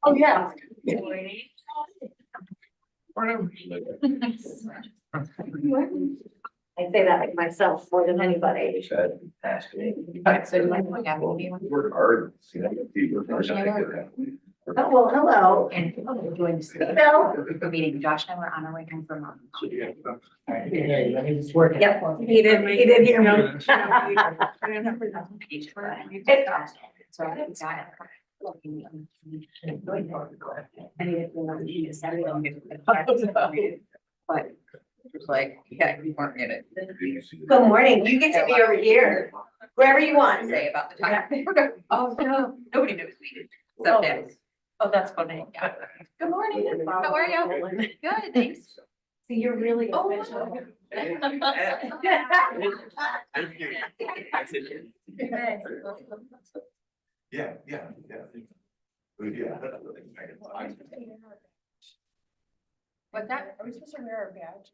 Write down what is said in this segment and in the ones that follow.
Oh, yeah. I say that like myself more than anybody. Work hard. Oh, well, hello. And join the meeting. Josh and I were on our way home from. Yep, he did hear me. So I got it. But it's like, yeah, you weren't in it. Good morning, you get to be over here, wherever you want. Say about the time. Oh, no, nobody knows me. Except Dad. Oh, that's funny. Yeah. Good morning. How are you? Good, thanks. So you're really Oh, official. Yeah, yeah, yeah. Yeah. What's that? Are we supposed to wear our badge?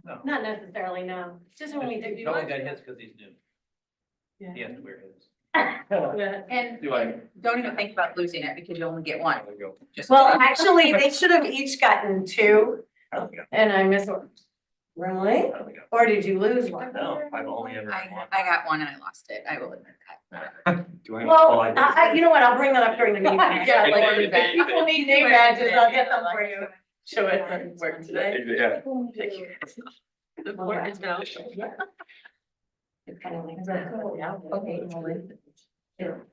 No. Not necessarily, no, just when we do. He only got his because he's new. He has to wear his. And Do I? don't even think about losing it because you only get one. There we go. Just Well, kidding. actually, they should have each gotten two, I don't think and I missed one. Really? I don't think Or did you lose one? No, I've only ever had one. I got one and I lost it. I will admit that. Do I? Well, I did. you know what, I'll bring that up during the meeting. Yeah, like If people need new badges, I'll get them for you. Show it from work today. Yeah. The board is now. It's kind of like, okay.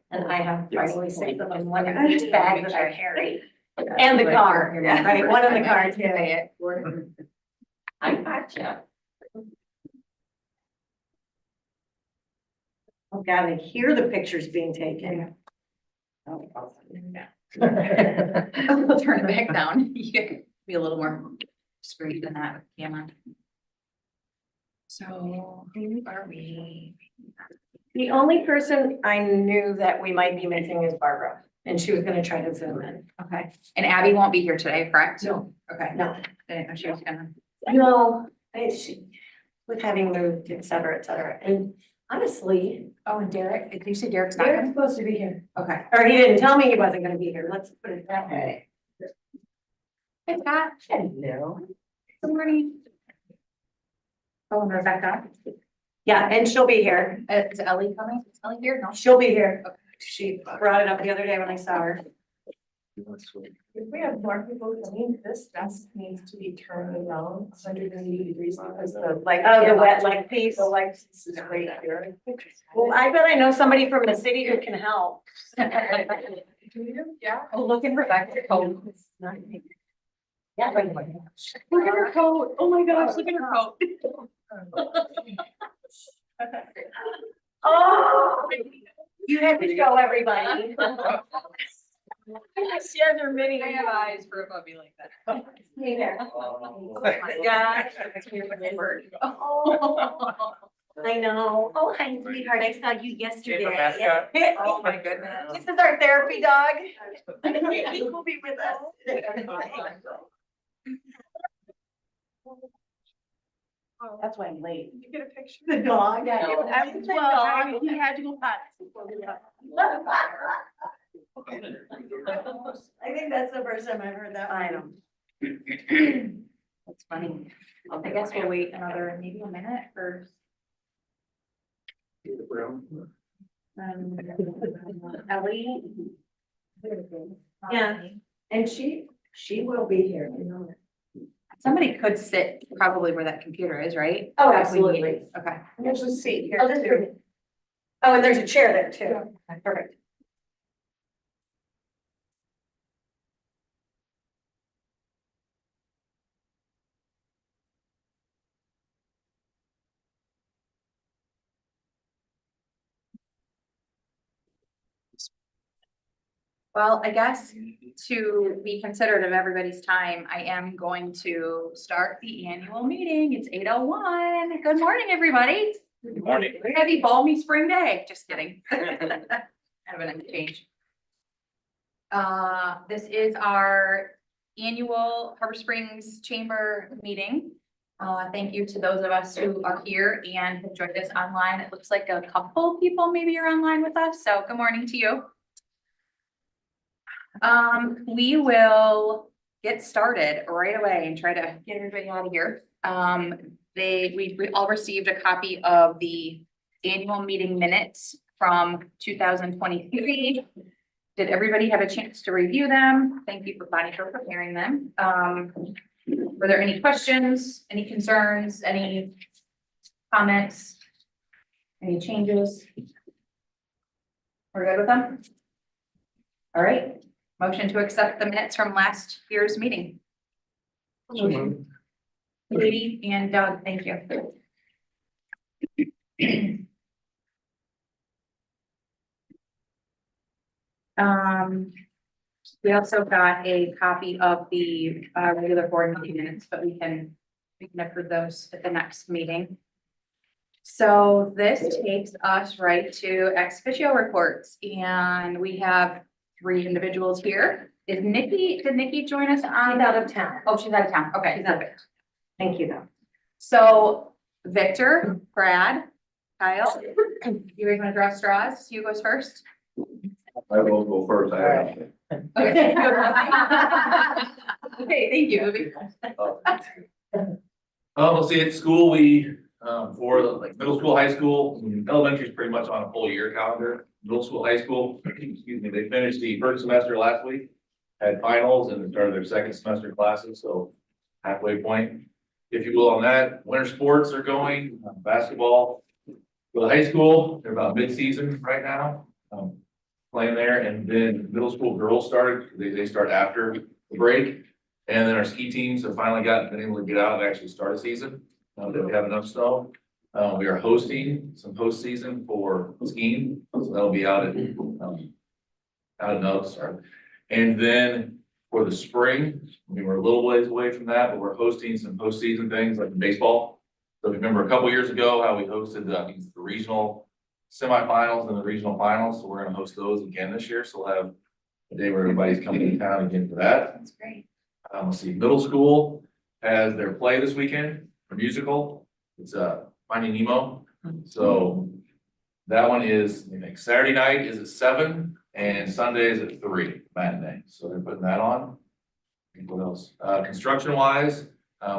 And I have probably six of them, one in each bag that I carry. And the car, right, one in the car too. Say it. I gotcha. Oh God, I hear the pictures being taken. I'll turn it back down. You can be a little more straight than that with camera. So who are we? The only person I knew that we might be missing is Barbara, and she was gonna try to zoom in. Okay, and Abby won't be here today, correct? No. Okay. No, I didn't know she was gonna. no, she, with having moved, et cetera, and honestly, Oh, and Derek, did you say Derek's not Derek's coming? supposed to be here. Okay. Or he didn't tell me he wasn't gonna be here, let's put it that way. Hey, Scott. Hello. Good morning. Oh, and Rebecca. Yeah, and she'll be here, Is Ellie coming? Is Ellie here? No. she'll be here. She brought it up the other day when I saw her. If we have more people coming, this desk needs to be turned around 180 degrees because the like. Oh, the wet leg piece. The leg piece is right here. Well, I bet I know somebody from the city who can help. Yeah. Oh, look at Rebecca. Oh, Yeah. look at her coat. Oh my gosh, look at her coat. Oh, you had to show everybody. She has her mini. I have eyes for a puppy like that. Hey there. Oh my gosh. Oh, I know. Oh, hi, sweetheart. I saw you yesterday. Oh my goodness. This is our therapy dog. He will be with us. That's why I'm late. Did you get a picture? The dog. Yeah, No. I was the dog. He had to go potty. I think that's the first time I've heard that. I know. That's funny. I guess we'll wait another, maybe a minute for. Ellie. Yeah. And she will be here. Somebody could sit probably where that computer is, right? Oh, If we need absolutely. it. Okay. There's a seat here Oh, this too. is- oh, and there's a chair there too. Perfect. Well, I guess to be considerate of everybody's time, I am going to start the annual meeting. It's 8:01. Good morning, everybody. Good morning. Happy balmy spring day. Just kidding. Having a change. This is our annual Harbor Springs Chamber meeting. Thank you to those of us who are here and have joined us online. It looks like a couple people maybe are online with us, so good morning to you. We will get started right away and try to get everybody out of here. We all received a copy of the annual meeting minutes from 2023. Did everybody have a chance to review them? Thank you for Bonnie for preparing them. Were there any questions, any concerns, any comments? Any changes? We're good with them? All right, motion to accept the minutes from last year's meeting. Katie and Doug, thank you. We also got a copy of the regular board meeting minutes, but we can approve those at the next meeting. So this takes us right to ex officio reports, and we have 3 individuals here. Did Nikki join us on? She's out of town. Oh, she's out of town. Okay, She's out of perfect. Thank you, though. So Victor, Brad, Kyle, you guys want to draw straws? You goes first. I will go first. Okay. Okay, thank you. Let's see, at school, we, for the, like, middle school, high school, elementary is pretty much on a full year calendar. Middle school, high school, excuse me, they finished the first semester last week, had finals and started their second semester classes, so halfway point, if you will, on that. Winter sports are going, basketball. For the high school, they're about mid-season right now, playing there, and then middle school girls started, they start after the break. And then our ski teams have finally been able to get out and actually start a season, now that we have enough snow. We are hosting some postseason for skiing, so that'll be out at, out in Elkstar. And then for the spring, I mean, we're a little ways away from that, but we're hosting some postseason things like baseball. So if you remember a couple years ago, how we hosted the regional semifinals and the regional finals, so we're gonna host those again this year, so we'll have a day where everybody's coming to town again for that. That's great. Let's see, middle school has their play this weekend, a musical. It's Finding Nemo. So that one is, I think Saturday night is at 7 and Sunday is at 3 matinee. So they're putting that on. What else? Construction wise,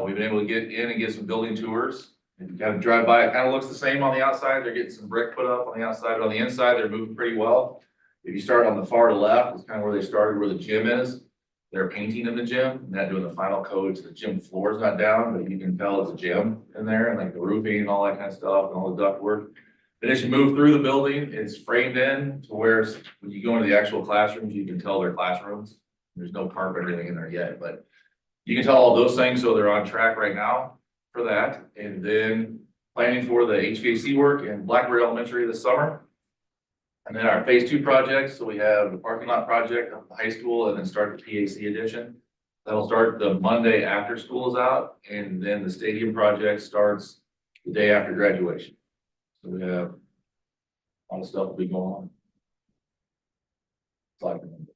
we've been able to get in and get some building tours. If you kind of drive by, it kind of looks the same on the outside. They're getting some brick put up on the outside, but on the inside, they're moving pretty well. If you start on the far left, it's kind of where they started, where the gym is. They're painting in the gym, and not doing the final coat, so the gym floor is not down, but you can tell it's a gym in there, and like the roofing and all that kind of stuff, and all the ductwork. And as you move through the building, it's framed in to where when you go into the actual classrooms, you can tell they're classrooms. There's no carpet or anything in there yet, but you can tell all those things, so they're on track right now for that. And then planning for the HVAC work in Blackbird Elementary this summer. And then our phase 2 projects, so we have the parking lot project at the high school and then start the PAC addition. That'll start the Monday after school is out, and then the stadium project starts the day after graduation. So we have a lot of stuff will be going on. So I can-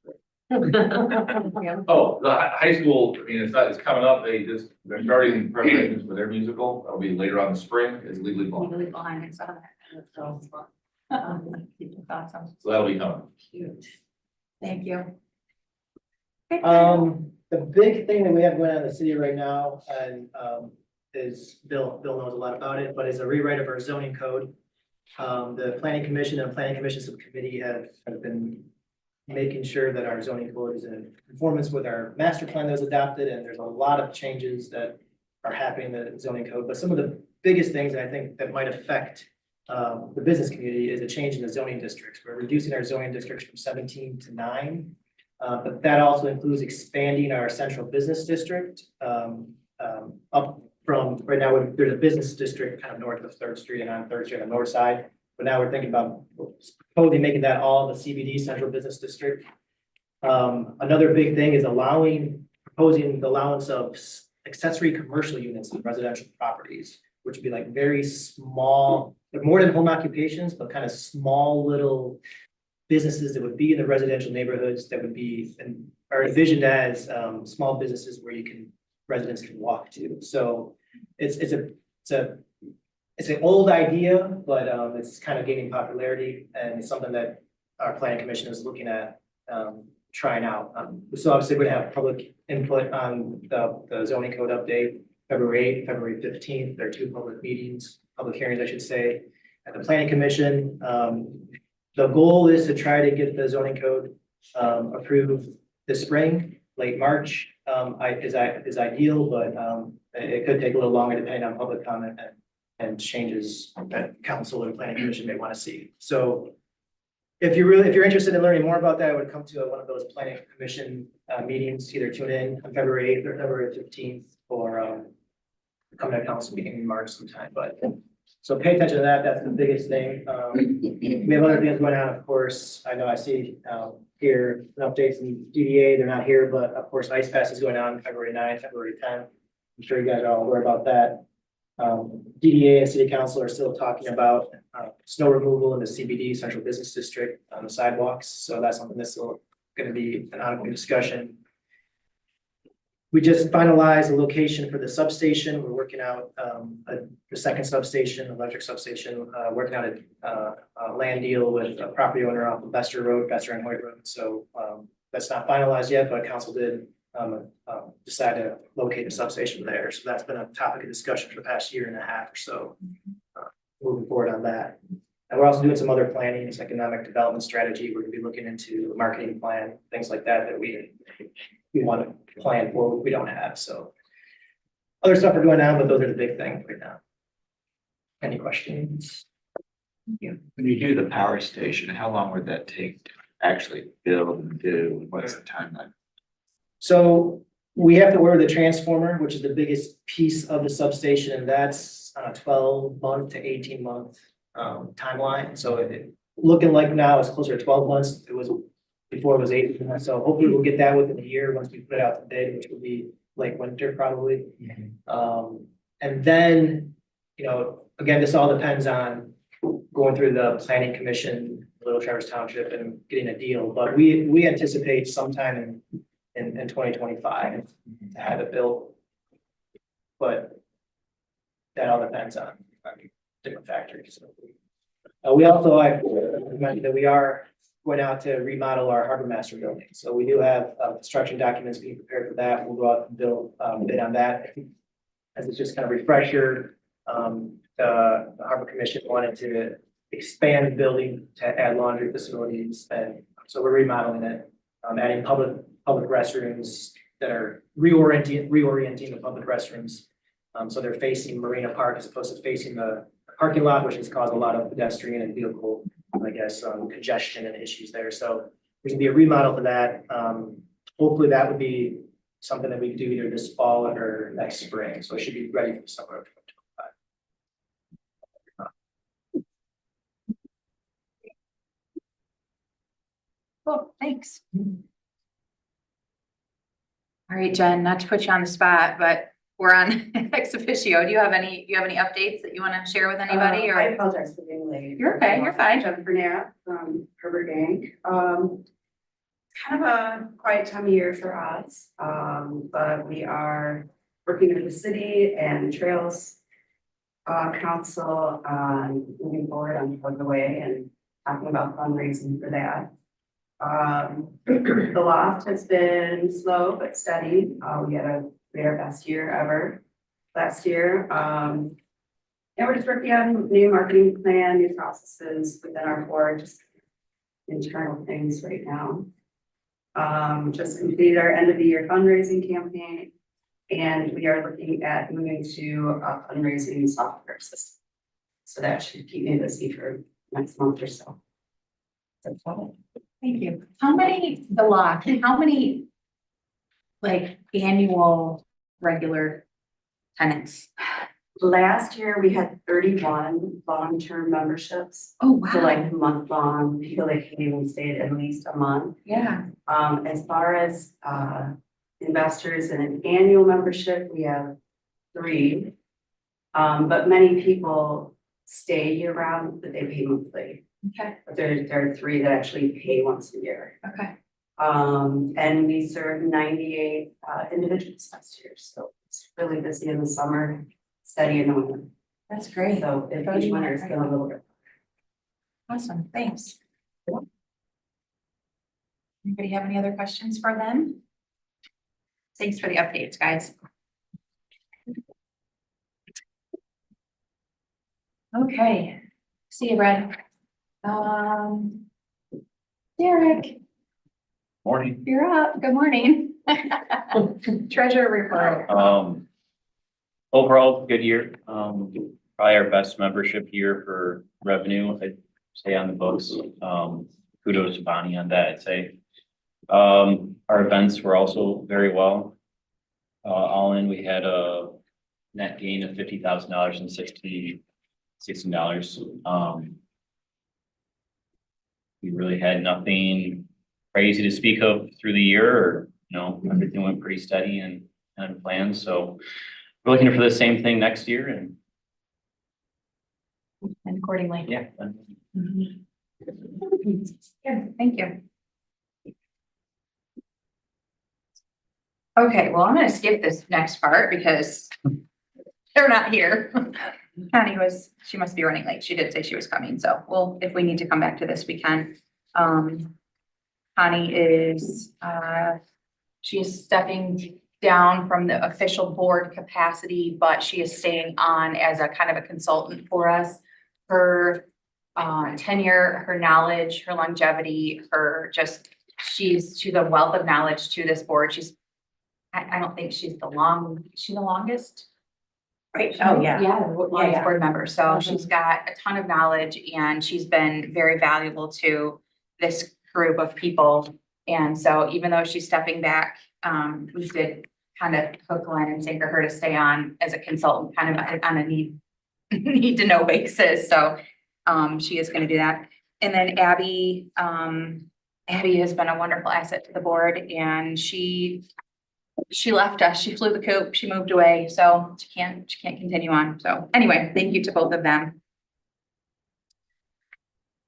Oh, the high school, I mean, it's coming up, they're starting preparations for their musical, that'll be later on in the spring, it's Legally Blonde. Legally Blonde, I saw that. Awesome. So that'll be coming. Cute. Thank you. The big thing that we have going on in the city right now, and, is Bill knows a lot about it, but is a rewrite of our zoning code. The planning commission and planning commission subcommittee have been making sure that our zoning code is in conformance with our master plan that was adopted, and there's a lot of changes that are happening in the zoning code, but some of the biggest things I think that might affect the business community is a change in the zoning districts. We're reducing our zoning districts from 17 to 9. But that also includes expanding our central business district up from, right now, there's a business district kind of north of 3rd Street and on 3rd Street on the north side. But now we're thinking about totally making that all the CBD central business district. Another big thing is proposing the allowance of accessory commercial units in residential properties, which would be like very small, more than home occupations, but kind of small little businesses that would be in the residential neighborhoods that would be and are envisioned as small businesses where residents can walk to. So it's an old idea, but it's kind of gaining popularity and it's something that our planning commission is looking at trying out. So obviously we're gonna have public input on the zoning code update, February 8th, February 15th. There are two public meetings, public hearings, I should say, at the planning commission. The goal is to try to get the zoning code approved this spring, late March, is ideal, but it could take a little longer depending on public comment and changes that council or planning commission may want to see. So if you're interested in learning more about that, I would come to one of those planning commission meetings, either tune in on February 8th or February 15th, or come to a council meeting in March sometime, but so pay attention to that. That's the biggest thing. We have other things going on, of course. I know I see here updates in DDA. They're not here, but of course, Ice Pass is going on February 9th, February 10th. I'm sure you guys are all aware about that. DDA and City Council are still talking about snow removal in the CBD, Central Business District, on the sidewalks. So that's something that's still going to be an ongoing discussion. We just finalized the location for the substation. We're working out the second substation, electric substation, working out a land deal with a property owner off of Bester Road, Bester and Hoyt Road. So that's not finalized yet, but council did decide to locate a substation there. So that's been a topic of discussion for the past year and a half or so. Moving forward on that. And we're also doing some other planning, it's economic development strategy. We're gonna be looking into a marketing plan, things like that, that we want to plan for, we don't have, so. Other stuff are going on, but those are the big things right now. Any questions? When you do the power station, how long would that take to actually build and do? What's the timeline? So we have to order the transformer, which is the biggest piece of the substation, and that's on a 12-month to 18-month timeline. So looking like now it's closer to 12 months. It was before it was 18 months. So hopefully we'll get that within a year once we put it out to bid, which will be late winter probably. And then, you know, again, this all depends on going through the planning commission, Little Traverse Township, and getting a deal. But we anticipate sometime in 2025 to have it built. But that all depends on different factors. We also, I mentioned that we are going out to remodel our harbor master building. So we do have construction documents being prepared for that. We'll go out and build bid on that. As it's just kind of refresher, the Harbor Commission wanted to expand the building to add laundry facilities, and so we're remodeling it, adding public restrooms that are reorienting the public restrooms. So they're facing Marina Park as opposed to facing the parking lot, which has caused a lot of pedestrian and vehicle, I guess, congestion and issues there. So there's gonna be a remodel for that. Hopefully that would be something that we do either this fall or next spring. So it should be ready for summer of 2025. Cool, thanks. All right, Jen, not to put you on the spot, but we're on ex officio. Do you have any updates that you want to share with anybody, I or? apologize for being late. You're okay, you're fine. Jennifer Nara from Harbor Gang. Kind of a quiet time of year for us, but we are working with the city and Trails Council on moving forward on Plug Away and talking about fundraising for that. The loft has been slow but steady. We had our best year ever last year. And we're just working on new marketing plan, new processes within our board, just internal things right now. Just completed our end of the year fundraising campaign, and we are looking at moving to a fundraising software system. So that should keep me busy for next month or so. That's all. Thank you. How many like annual regular tenants? Last year, we had 31 long-term memberships. Oh, So like month-long, people that came and stayed at least a month. Yeah. As far as investors in an annual membership, we have 3. But many people stay year-round, but they pay monthly. Okay, But there are 3 that actually pay once a year. okay. And we served 98 individuals last year, so it's really busy in the summer. steady and on. That's great. So if each one is feeling a little bit. Awesome, thanks. Anybody have any other questions for them? Thanks for the updates, guys. Okay, see you, Brad. Derek, Morning. you're up. Good morning. Treasurer report. Overall, good year. Probably our best membership year for revenue, I'd say on the books. Kudos to Bonnie on that, I'd say. Our events were also very well. All in, we had a net gain of $50,000 and $16. We really had nothing crazy to speak of through the year, or, everything went pretty steady and planned, so we're looking for the same thing next year and Accordingly. yeah. Good, thank you. Okay, well, I'm gonna skip this next part because they're not here. Connie she must be running late. She did say she was coming, so if we need to come back to this, we can. Connie is, she is stepping down from the official board capacity, but she is staying on as a kind of a consultant for us. Her tenure, her knowledge, her longevity, she's a wealth of knowledge to this board. I don't think she's the longest? Right, oh, yeah. Yeah, the longest yeah. board member. So she's got a ton of knowledge and she's been very valuable to this group of people. And so even though she's stepping back, we did kind of hook, line and sinker her to stay on as a consultant, kind of on a need to know basis. So she is going to do that. And then Abby has been a wonderful asset to the board, and she left us. She flew the coop. She moved away, so she can't continue on. So anyway, thank you to both of them.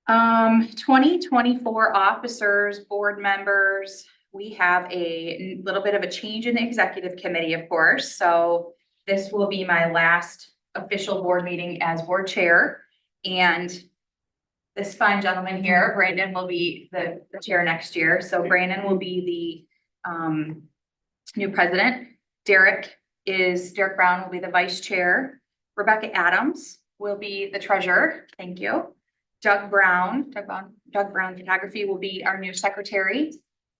2024 officers, board members. We have a little bit of a change in the executive committee, of course. So this will be my last official board meeting as board chair. And this fine gentleman here, Brandon, will be the chair next year. So Brandon will be the new president. Derek Brown will be the vice chair. Rebecca Adams will be the treasurer. Thank you. Doug Brown Photography will be our new secretary.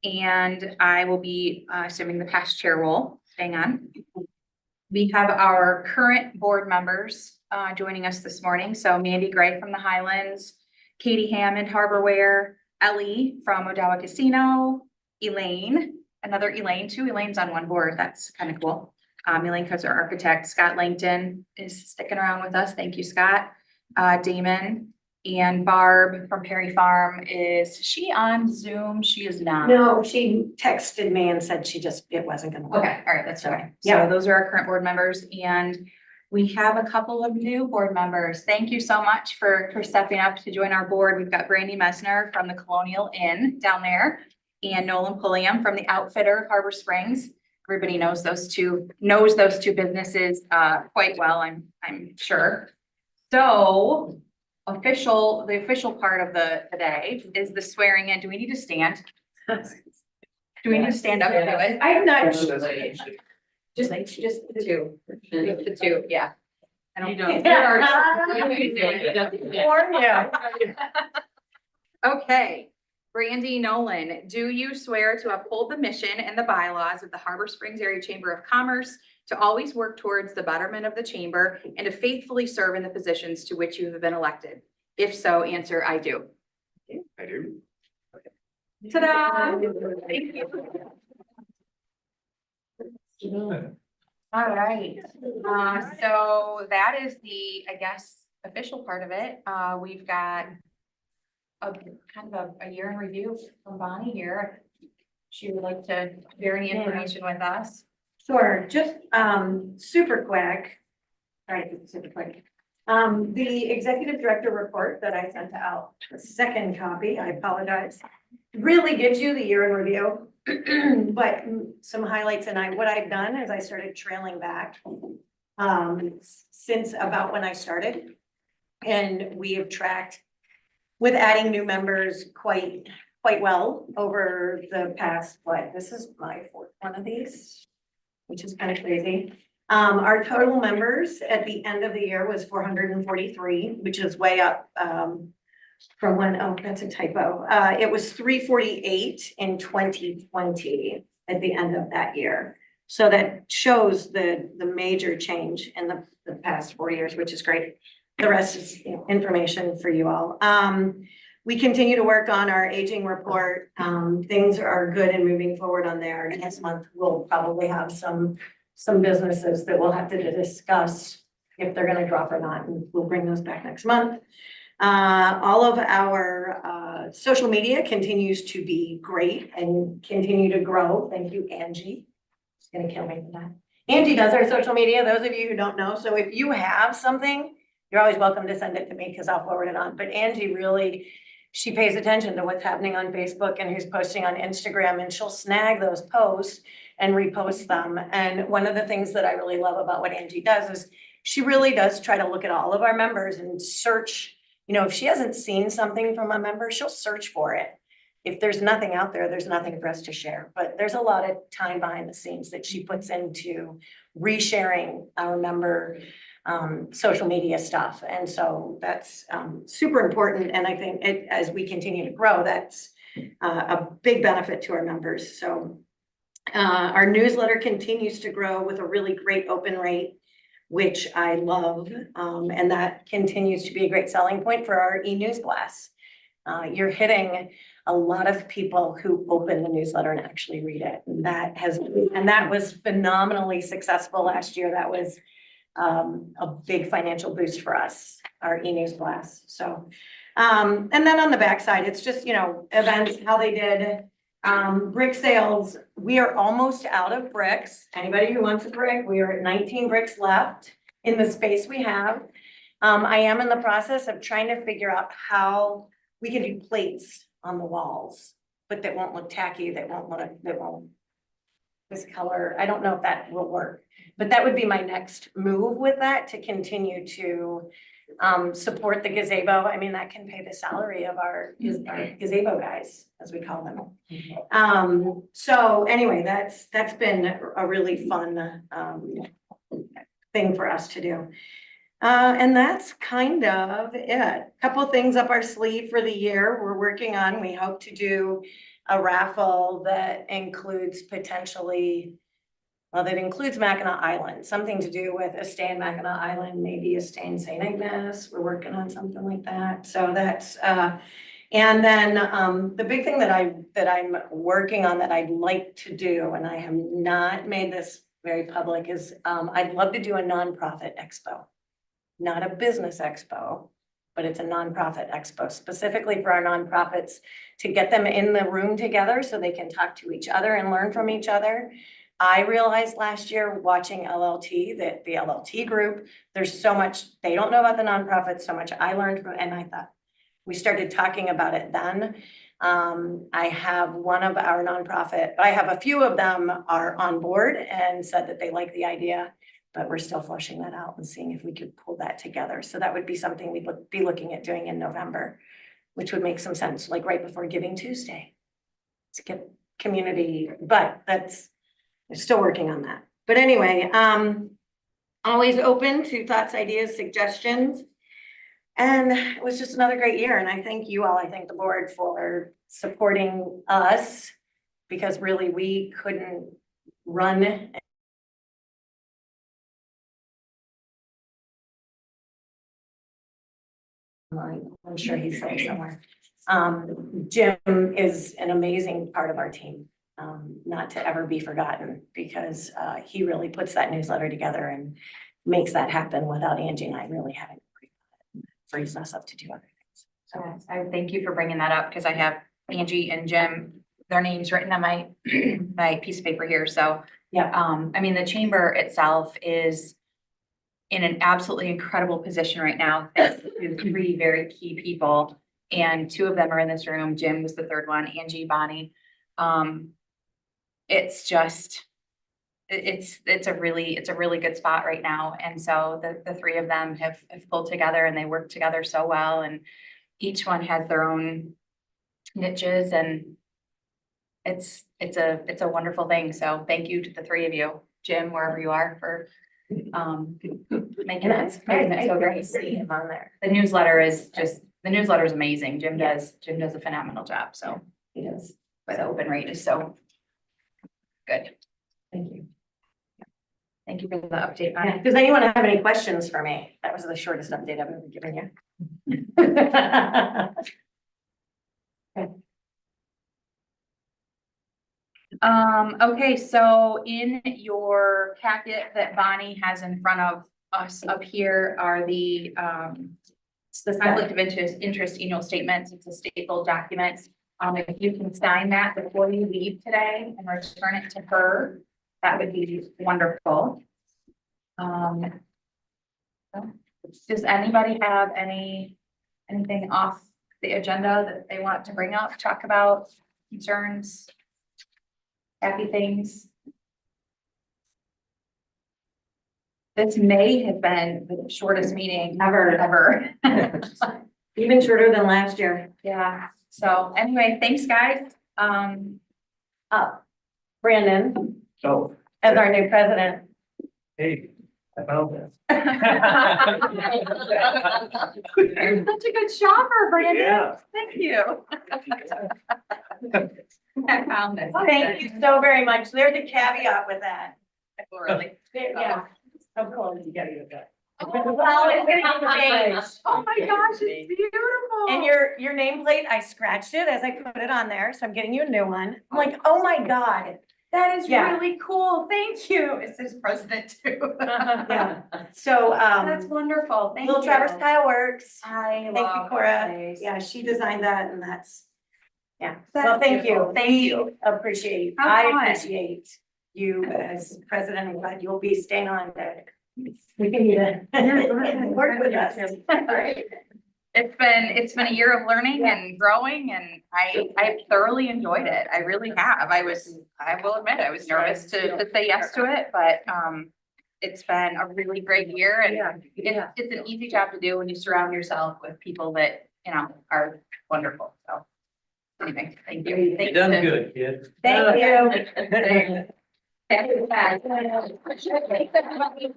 And I will be assuming the past chair role, staying on. We have our current board members joining us this morning. So Mandy Gray from the Highlands, Katie Hammond, Harborware, Ellie from Odawa Casino, Elaine, another Elaine, two Elaine's on one board. That's kind of cool. Elaine Coates, our architect. Scott Langton is sticking around with us. Thank you, Scott. Damon. And Barb from Perry Farm, is she on Zoom? She is not. No, she texted me and said it wasn't gonna work. Okay, all right, that's okay. Yeah. So those are our current board members, and we have a couple of new board members. Thank you so much for stepping up to join our board. We've got Brandy Messner from the Colonial Inn down there, and Nolan Pulliam from the Outfitter of Harbor Springs. Everybody knows those two businesses quite well, I'm sure. So the official part of the day is the swearing in. Do we need to stand? Do we need to stand up and do it? I'm not Just the two. Just the two, yeah. I don't Okay. Brandy Nolan, do you swear to uphold the mission and the bylaws of the Harbor Springs Area Chamber of Commerce, to always work towards the betterment of the chamber, and to faithfully serve in the positions to which you have been elected? If so, answer I do. I do. Ta-da! Thank you. All right, so that is the, I guess, official part of it. We've got a kind of a year in review from Bonnie here. She would like to share any information with us. Sure, just super quick. All right, super quick. The executive director report that I sent out, the second copy, I apologize, really gives you the year in review. But some highlights, and what I've done is I started trailing back. since about when I started. And we have tracked with adding new members quite well over the past, this is my fourth one of these, which is kind of crazy. Our total members at the end of the year was 443, which is way up, from when, oh, that's a typo. It was 348 in 2020 at the end of that year. So that shows the major change in the past 4 years, which is great. The rest is, you know, information for you all. We continue to work on our aging report. Things are good and moving forward on there. Next month, we'll probably have some businesses that we'll have to discuss if they're gonna drop or not, and we'll bring those back next month. All of our social media continues to be great and continue to grow. Thank you, Angie. She's gonna kill me for that. Angie does our social media, those of you who don't know. So if you have something, you're always welcome to send it to me because I'll forward it on. But Angie really, she pays attention to what's happening on Facebook and who's posting on Instagram, and she'll snag those posts and repost them. And one of the things that I really love about what Angie does is she really does try to look at all of our members and search. You know, if she hasn't seen something from a member, she'll search for it. If there's nothing out there, there's nothing for us to share. But there's a lot of time behind the scenes that she puts into resharing our member social media stuff. And so that's super important. And I think as we continue to grow, that's a big benefit to our members. So our newsletter continues to grow with a really great open rate, which I love. And that continues to be a great selling point for our e-news blast. You're hitting a lot of people who open the newsletter and actually read it. And that was phenomenally successful last year. That was a big financial boost for us, our e-news blast. So, and then on the backside, it's just, you know, events, how they did. Brick sales, we are almost out of bricks. Anybody who wants a brick, we are at 19 bricks left in the space we have. I am in the process of trying to figure out how we can do plates on the walls, but that won't look tacky, that won't this color. I don't know if that will work, but that would be my next move with that, to continue to support the gazebo. I mean, that can pay the salary of our gazebo guys, as we call them. So anyway, that's been a really fun thing for us to do. And that's kind of it. Couple things up our sleeve for the year we're working on. We hope to do a raffle that includes potentially, well, that includes Mackinac Island, something to do with a stay in Mackinac Island, maybe a stay in St. Agnes. We're working on something like that. So that's, and then the big thing that I'm working on that I'd like to do, and I have not made this very public, is I'd love to do a nonprofit expo. Not a business expo, but it's a nonprofit expo specifically for our nonprofits, to get them in the room together so they can talk to each other and learn from each other. I realized last year watching LLT that the LLT group, there's so much, they don't know about the nonprofits, so much I learned from, and I thought we started talking about it then. I have one of our nonprofit, I have a few of them are on board and said that they like the idea, but we're still fleshing that out and seeing if we could pull that together. So that would be something we'd be looking at doing in November, which would make some sense, like right before Giving Tuesday, to get community, but we're still working on that. But anyway, always open to thoughts, ideas, suggestions. And it was just another great year. And I thank you all, I thank the board for supporting us, because really we couldn't run. I'm sure he's there somewhere. Jim is an amazing part of our team, not to ever be forgotten, because he really puts that newsletter together and makes that happen without Angie and I really having to worry about it. Frees us up to do other things. So Yes, I thank you for bringing that up, because I have Angie and Jim, their names written on my my piece of paper here. So yeah, I mean, the chamber itself is in an absolutely incredible position right now, thanks to three very key people. And two of them are in this room. Jim was the third one, Angie, Bonnie. It's just, it's a really good spot right now. And so the three of them have pulled together and they work together so well, and each one has their own niches, and it's a wonderful thing. So thank you to the three of you, Jim, wherever you are, for making it so great. See him on there. The newsletter is amazing. Jim does a phenomenal job, so He does. the open rate is so good. Thank you. Thank you for the update on it. Does anyone have any questions for me? That was the shortest update I've ever given you. Okay, so in your packet that Bonnie has in front of us up here are the conflict of interest annual statements. It's a stapled document. If you can sign that before you leave today and return it to her, that would be wonderful. Does anybody have anything off the agenda that they want to bring up, talk about, concerns? Happy things? This may have been the shortest meeting ever. Even shorter than last year. Yeah, so anyway, thanks, guys. Brandon, Oh, as our new president. hey, I found this. You're such a good shopper, Brandon. Yeah. Thank you. I found it. Thank you so very much. There's a caveat with that. Really. Yeah. Of course, you gotta get that. Well, it's getting changed. Oh my gosh, it's beautiful. And your nameplate, I scratched it as I put it on there, so I'm getting you a new one. I'm like, oh my God. That is Yeah. really cool. Thank you. It says president too. Yeah. So, That's wonderful. Thank you. Little Traverse Tile Works. I Thank you, love Cora. that place. Yeah, she designed that and that's, yeah. That's Well, thank beautiful. you. Thank you. We appreciate, Have I fun. appreciate you as president. I'm glad you'll be staying on to we can either work with us. Right. It's been a year of learning and growing, and I've thoroughly enjoyed it. I really have. I will admit, I was nervous to say yes to it, but it's been a really great year, and it's an easy job to do when you surround yourself with people that, you know, are wonderful. So anyway, thank you. You Thanks done to- good, kid. Thank you.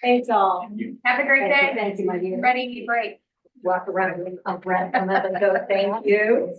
Thanks all. Have a great day. Thank you, my dear. Ready, break. Walk around with a breath. I'm gonna go, thank you.